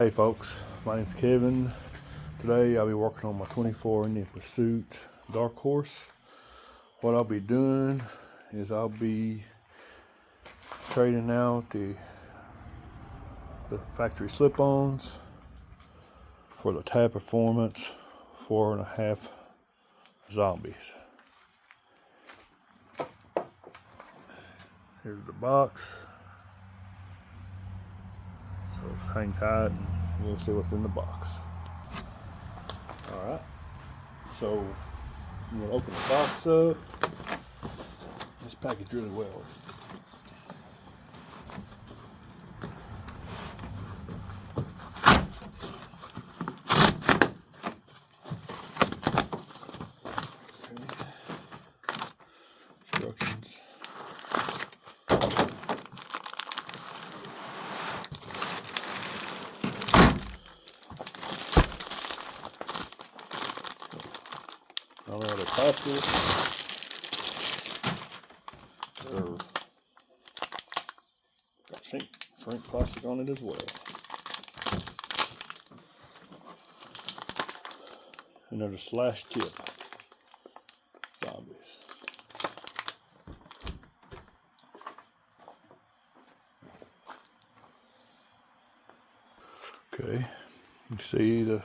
Hey folks, my name's Kevin. Today I'll be working on my 24 Indian Pursuit Darkhorse. What I'll be doing is I'll be trading out the factory slip-ons for the Tab Performance 4.5 zombies. Here's the box. So let's hang tight and we'll see what's in the box. Alright, so I'm going to open the box up. It's packaged really well. Instructions. I don't know how they plastic. Or got shrink plastic on it as well. And there's a slash tip zombies. Okay, you can see the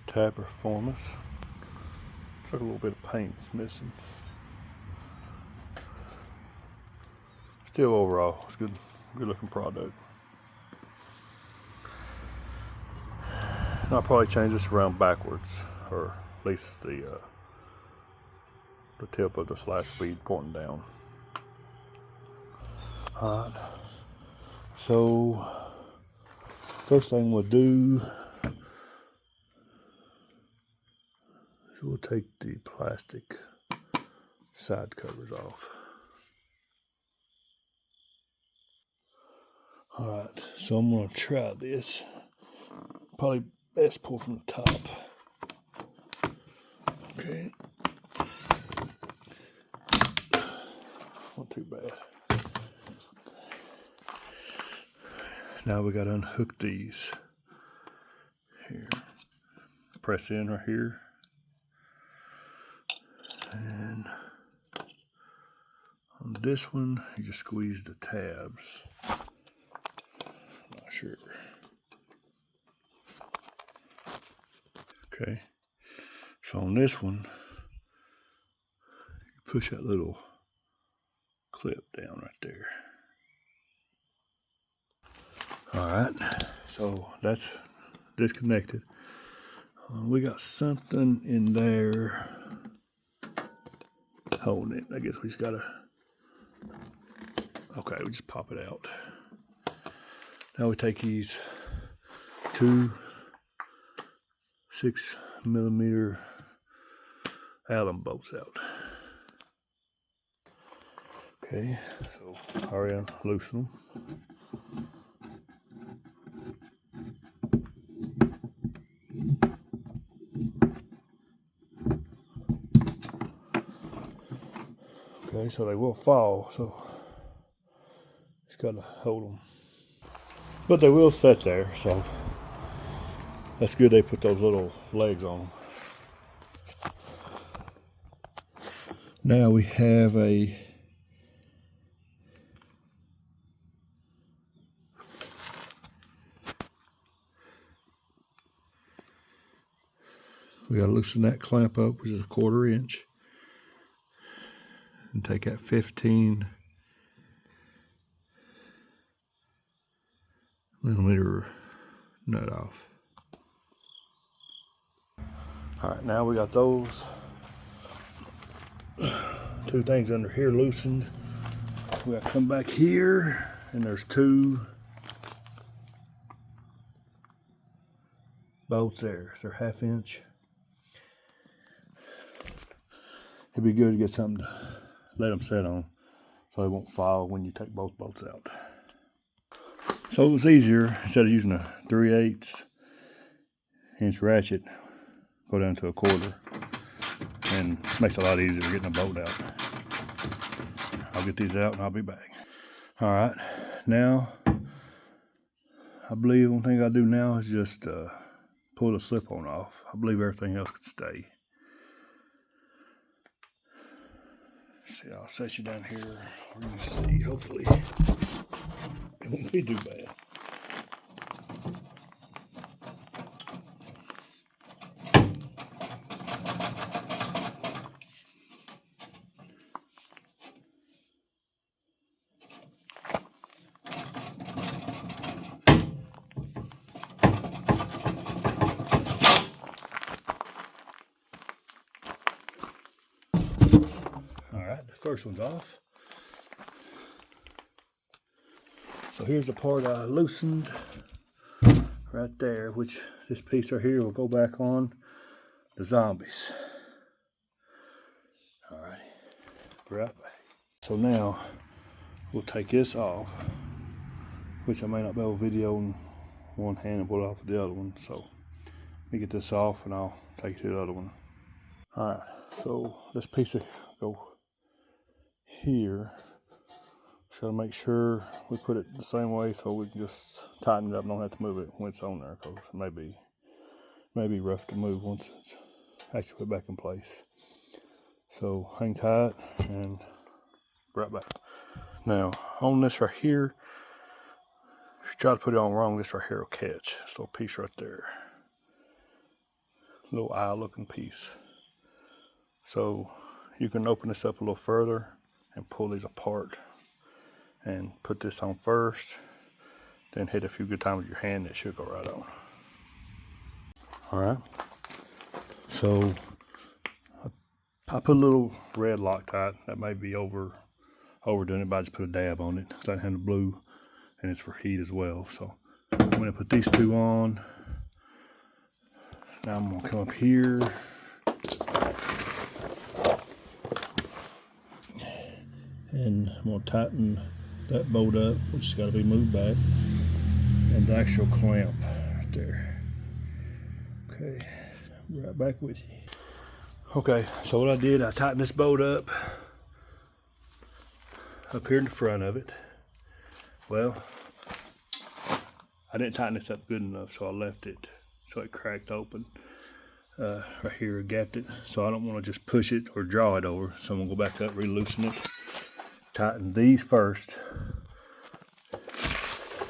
Tab Performance. Looks like a little bit of paint's missing. Still overall, it's good looking product. I'll probably change this around backwards, or at least the tip of the slash bead pointing down. Alright, so first thing we'll do is we'll take the plastic side covers off. Alright, so I'm going to try this. Probably best pull from the top. Okay. Not too bad. Now we got to unhook these. Here. Press in right here. And on this one, you just squeeze the tabs. Not sure. Okay. So on this one, you push that little clip down right there. Alright, so that's disconnected. We got something in there holding it. I guess we just gotta, okay, we just pop it out. Now we take these two 6mm Allen bolts out. Okay, so hurry and loosen them. Okay, so they will fall, so just gotta hold them. But they will sit there, so that's good they put those little legs on them. Now we have we gotta loosen that clamp up, which is a 1/4 inch, and take that 15mm nut off. Alright, now we got those two things under here loosened. We gotta come back here, and there's two bolts there. They're 1/2 inch. It'd be good to get something to let them set on so they won't fall when you take both bolts out. So it was easier, instead of using a 3/8 inch ratchet, go down to a 1/4, and it makes it a lot easier getting a bolt out. I'll get these out and I'll be back. All right, now I believe the only thing I do now is just pull the slip-on off. I believe everything else can stay. See, I'll set you down here where you can see. Hopefully, it won't be too bad. Alright, the first one's off. So here's the part I loosened right there, which this piece right here will go back on the zombies. Alright, right back. So now we'll take this off, which I may not be able to video in one hand and pull it off with the other one. So let me get this off and I'll take it to the other one. Alright, so this piece will go here. Try to make sure we put it the same way so we can just tighten it up and don't have to move it when it's on there, because it may be rough to move once it's actually put back in place. So hang tight and right back. Now on this right here, if you try to put it on wrong, this right here will catch. This little piece right there, little eye looking piece. So you can open this up a little further and pull these apart and put this on first, then hit a few good times with your hand. It should go right on. Alright, so I put a little red Loctite. That may be overdone it, but I just put a dab on it because I have the blue and it's for heat as well. So I'm going to put these two on. Now I'm going to come up here and I'm going to tighten that bolt up, which has got to be moved back, and the actual clamp right there. Okay, right back with you. Okay, so what I did, I tightened this bolt up here in the front of it. Well, I didn't tighten this up good enough, so I left it so it cracked open. Right here, I gapped it, so I don't want to just push it or draw it over. So I'm gonna go back up, re-loosen it, tighten these first,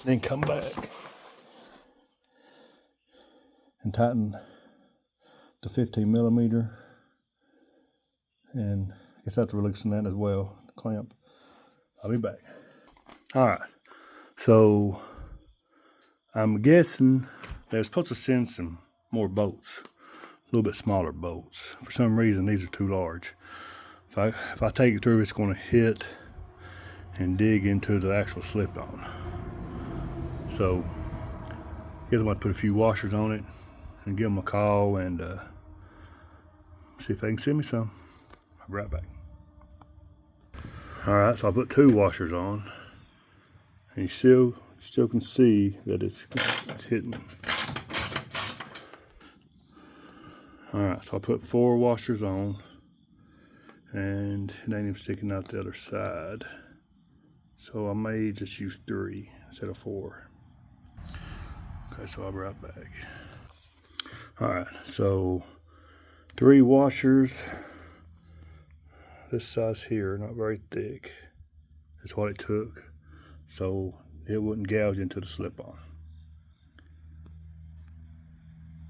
then come back and tighten the 15 millimeter, and I guess I have to loosen that as well, the clamp. I'll be back. All right, so I'm guessing they're supposed to send some more bolts, a little bit smaller bolts. For some reason, these are too large. If I take it through, it's going to hit and dig into the actual slip-on. So I guess I'm going to put a few washers on it and give them a call and see if they can send me some. I'll be right back. All right, so I put 2 washers on, and you still can see that it's hitting. All right, so I put 4 washers on, and it ain't even sticking out the other side. So I may just use 3 instead of 4. Okay, so I'll be right back. All right, so 3 washers, this size here, not very thick, is what it took, so it wouldn't gouge into the slip-on.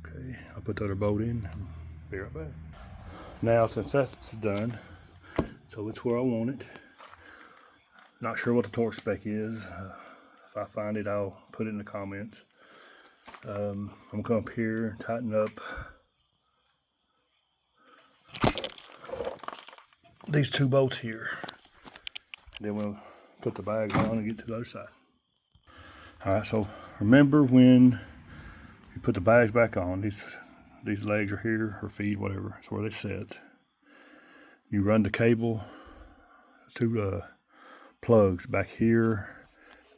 Okay, I'll put the other bolt in and be right back. Now, since that's done, so it's where I want it. Not sure what the torque spec is. If I find it, I'll put it in the comments. I'm gonna come up here, tighten up these 2 bolts here. Then we'll put the bags on and get to the other side. All right, so remember when you put the bags back on, these legs are here, or feet, whatever, it's where they sit. You run the cable to the plugs back here.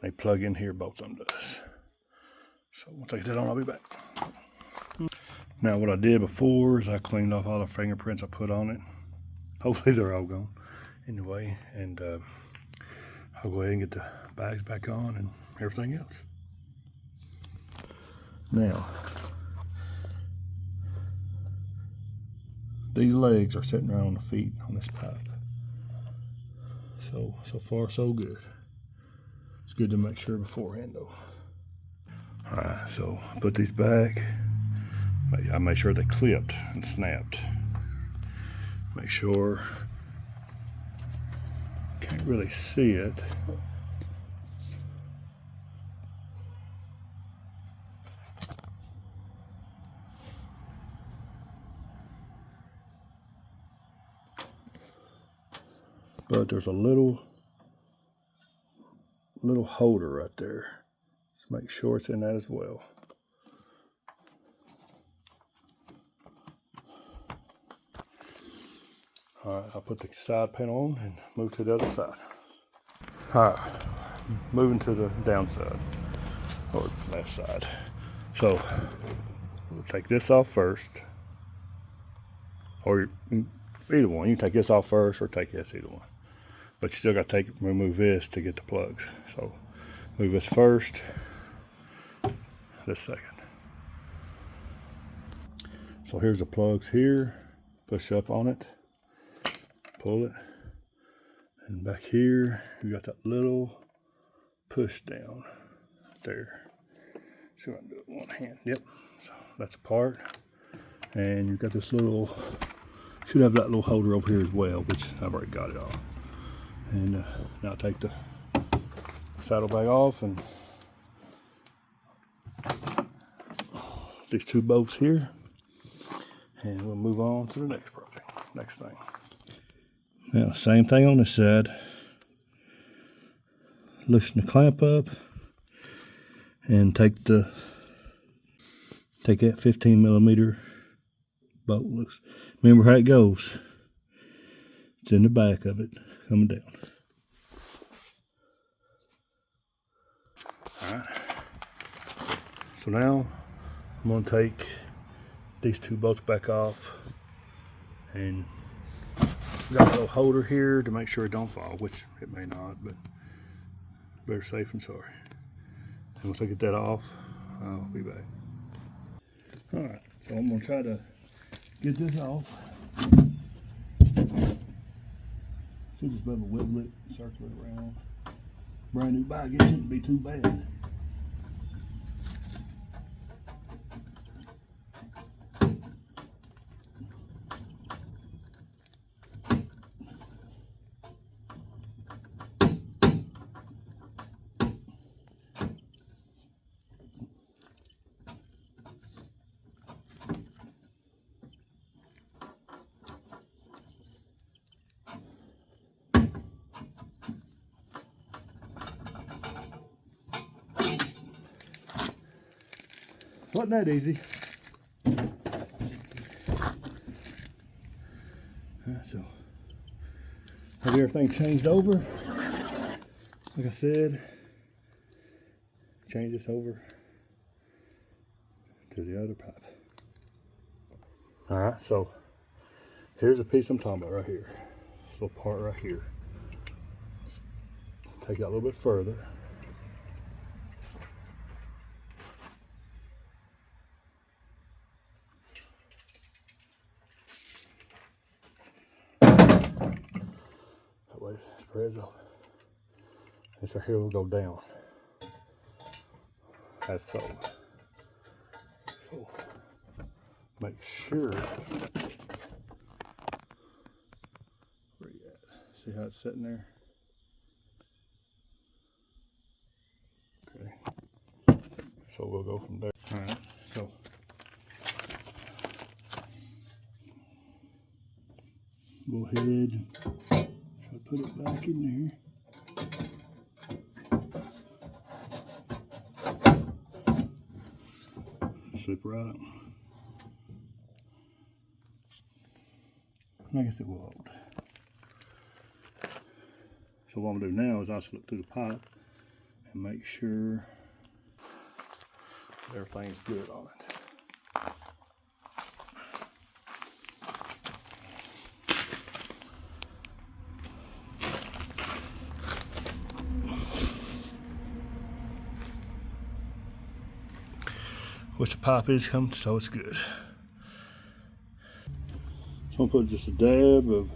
They plug in here, both of them does. So once I get that on, I'll be back. Now what I did before is I cleaned off all the fingerprints I put on it. Hopefully they're all gone anyway, and I'll go ahead and get the bags back on and everything else. Now, these legs are sitting around on the feet on this pipe. So far so good. It's good to make sure beforehand though. Alright, so I put these back. I made sure they clipped and snapped. Make sure, can't really see it. But there's a little holder right there. Just make sure it's in that as well. Alright, I'll put the side panel on and move to the other side. Alright, moving to the downside, or left side. So, we'll take this off first, or either one. You can take this off first or take this, either one. But you still got to remove this to get the plugs. So, move this first, this second. So here's the plugs here. Push up on it, pull it, and back here you got that little push down there. So I'm gonna do it with one hand. Yep. So that's a part, and you've got this little. Should have that little holder over here as well, which I've already got it off. And now take the saddlebag off and these two bolts here, and we'll move on to the next project, next thing. Now, same thing on this side. Loosen the clamp up and take that 15mm bolt loose. Remember how it goes. It's in the back of it, coming down. Alright. So now I'm going to take these two bolts back off, and got a little holder here to make sure it don't fall, which it may not, but better safe than sorry. And once I get that off, I'll be back. Alright, so I'm going to try to get this off. Should just be able to wiggle it, circle it around. Brand new bike, it shouldn't be too bad. Wasn't that easy? So, have everything changed over? Like I said, change this over to the other pipe. Alright, so here's a piece I'm talking about right here. This little part right here. Take it out a little bit further. That way it spreads out. This right here will go down. As so. So make sure. Where you at? See how it's sitting there? Okay. So we'll go from there. Alright, so go ahead and try to put it back in there. Slip right out. I guess it will hold. So what I'm going to do now is I'll slip through the pipe and make sure everything's good on it. which the pipe is coming, so it's good. So I'm gonna put just a dab of,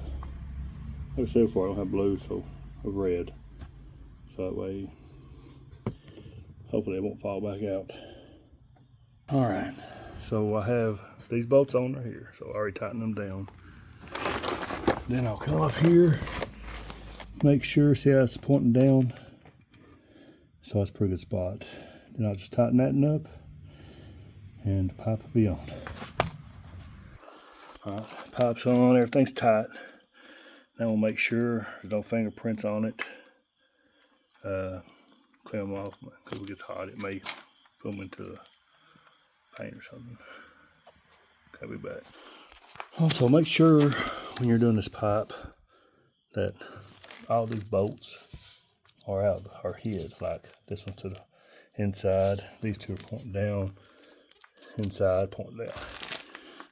like I said before, I don't have blue, so of red. So that way, hopefully it won't fall back out. All right, so I have these bolts on right here, so I already tightened them down. Then I'll come up here, make sure, see how it's pointing down. So that's a pretty good spot. Then I'll just tighten that up and the pipe will be on. All right, pipe's on, everything's tight. Now we'll make sure there's no fingerprints on it. Clean them off, because if it gets hot, it may put them into the paint or something. Okay, be back. Also, make sure when you're doing this pipe that all these bolts are hid. Like this one's to the inside, these two are pointing down, inside pointing down.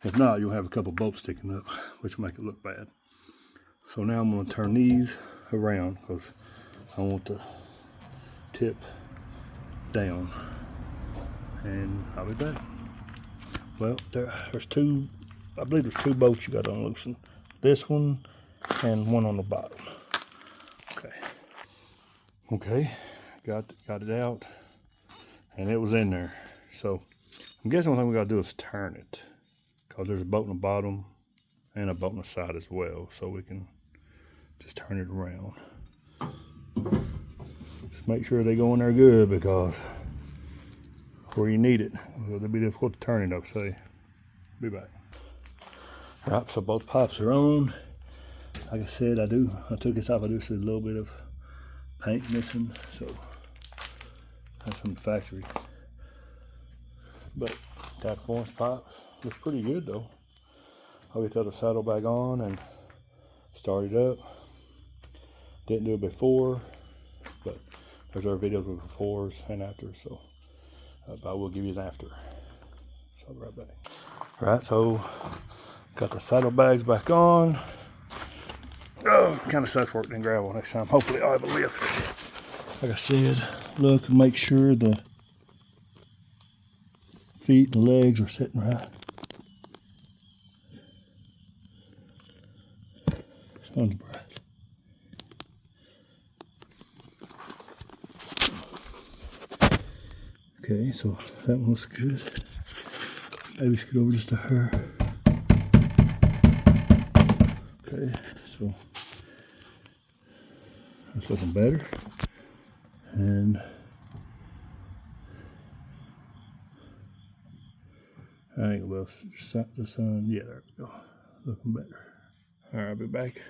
If not, you'll have a couple bolts sticking up, which will make it look bad. So now I'm going to turn these around because I want the tip down, and I'll be back. Well, there's two, I believe there's two bolts you got to unloosen. This one and one on the bottom. Okay, got it out, and it was in there. So I'm guessing the only thing we got to do is turn it, because there's a bolt on the bottom and a bolt on the side as well. So we can just turn it around. Just make sure they go in there good, because where you need it, it'll be difficult to turn it up. So be back. All right, so both pipes are on. Like I said, I took this off. I do see a little bit of paint missing, so that's from the factory. But Tab Performance pipes looks pretty good though. I'll get the other saddle back on and start it up. Didn't do it before, but there's other videos with befores and afters, so I will give you an after. So I'll be right back. All right, so got the saddlebags back on. Oh, kind of sucks working in gravel next time. Hopefully I'll have a lift. Like I said, look and make sure the feet and legs are sitting right. Sun's bright. Okay, so that one looks good. Maybe scoot over just to her. Okay, so that's looking better. And I think we'll set the sun. Yeah, there we go. Looking better. All right, I'll be back.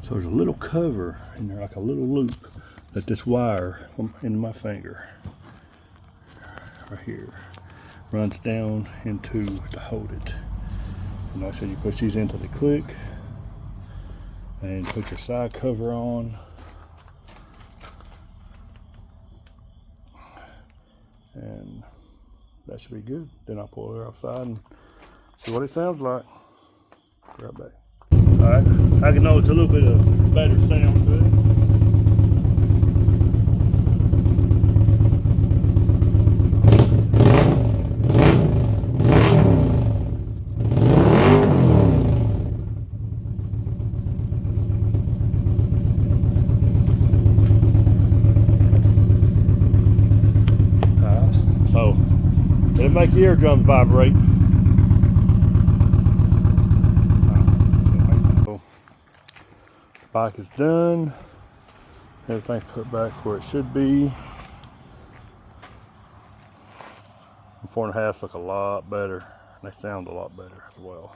So there's a little cover in there, like a little loop that this wire in my finger right here runs down into to hold it. And like I said, you push these into the click and put your side cover on. And that should be good. Then I'll pull it outside and see what it sounds like. Right back. Alright, I can notice a little bit of better sound to it. So it'll make your eardrums vibrate. Bike is done. Everything's put back where it should be. 4.5s look a lot better. And they sound a lot better as well.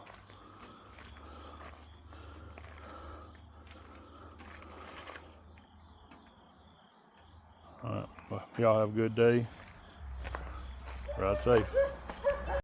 Alright, well, y'all have a good day. Ride safe.